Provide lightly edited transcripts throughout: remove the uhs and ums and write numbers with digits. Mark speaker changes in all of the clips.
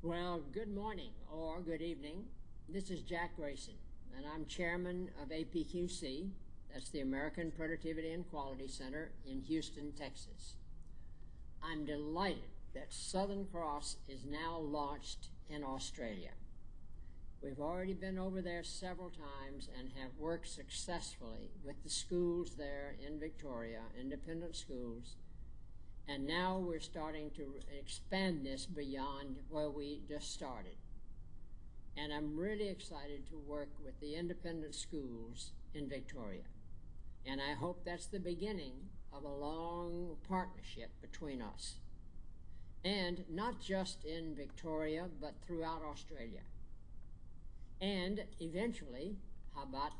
Speaker 1: Well, good morning or good evening. This is Jack Grayson, and I'm chairman of APQC. That's the American Productivity and Quality Center in Houston, Texas. I'm delighted that Southern Cross is now launched in Australia. We've already been over there several times and have worked successfully with the schools there in Victoria, independent schools, and now we're starting to expand this beyond where we just started. And I'm really excited to work with the independent schools in Victoria. And I hope that's the beginning of a long partnership between us. And not just in Victoria, but throughout Australia. And eventually, how about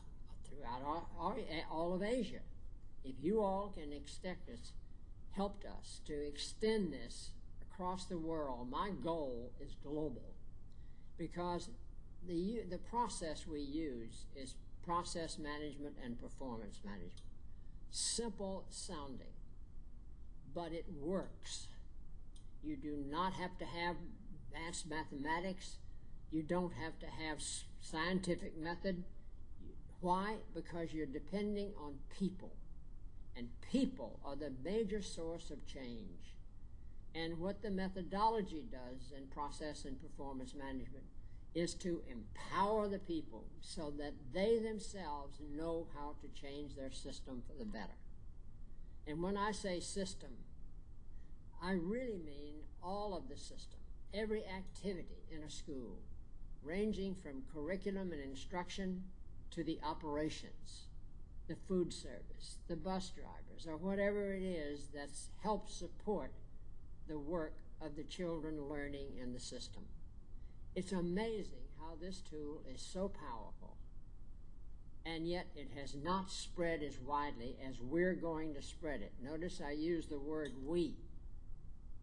Speaker 1: throughout all of Asia? If you all can helped us to extend this across the world, my goal is global, because the process we use is process management and performance management. Simple sounding, but it works. You do not have to have advanced mathematics. You don't have to have scientific method. Why? Because you're depending on people. And people are the major source of change. And what the methodology does in process and performance management is to empower the people so that they themselves know how to change their system for the better. And when I say system, I really mean all of the system, every activity in a school, ranging from curriculum and instruction to the operations, the food service, the bus drivers, or whatever it is that helps support the work of the children learning in the system. It's amazing how this tool is so powerful, and yet it has not spread as widely as we're going to spread it. Notice I use the word we,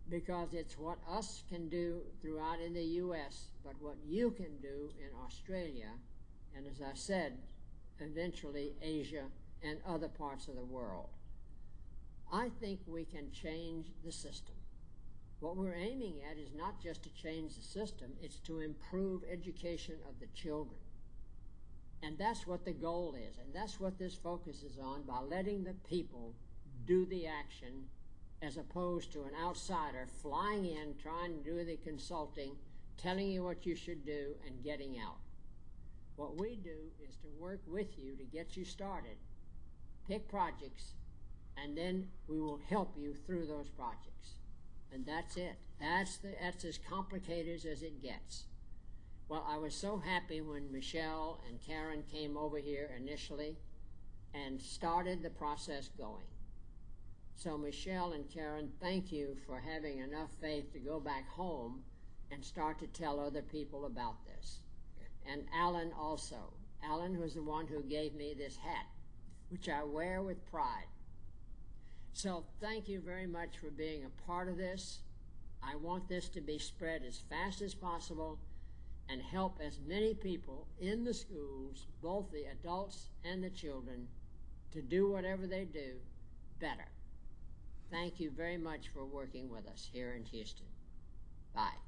Speaker 1: because it's what us can do throughout in the U.S., but what you can do in Australia, and as I said, eventually Asia and other parts of the world. I think we can change the system. What we're aiming at is not just to change the system, it's to improve education of the children. And that's what the goal is, and that's what this focuses on, by letting the people do the action as opposed to an outsider flying in, trying to do the consulting, telling you what you should do, and getting out. What we do is to work with you to get you started, pick projects, and then we will help you through those projects. And that's it. That's as complicated as it gets. Well, I was so happy when Michelle and Karen came over here initially and started the process going. So Michelle and Karen, thank you for having enough faith to go back home and start to tell other people about this. And Alan also. Alan was the one who gave me this hat, which I wear with pride. So thank you very much for being a part of this. I want this to be spread as fast as possible and help as many people in the schools, both the adults and the children, to do whatever they do better. Thank you very much for working with us here in Houston. Bye.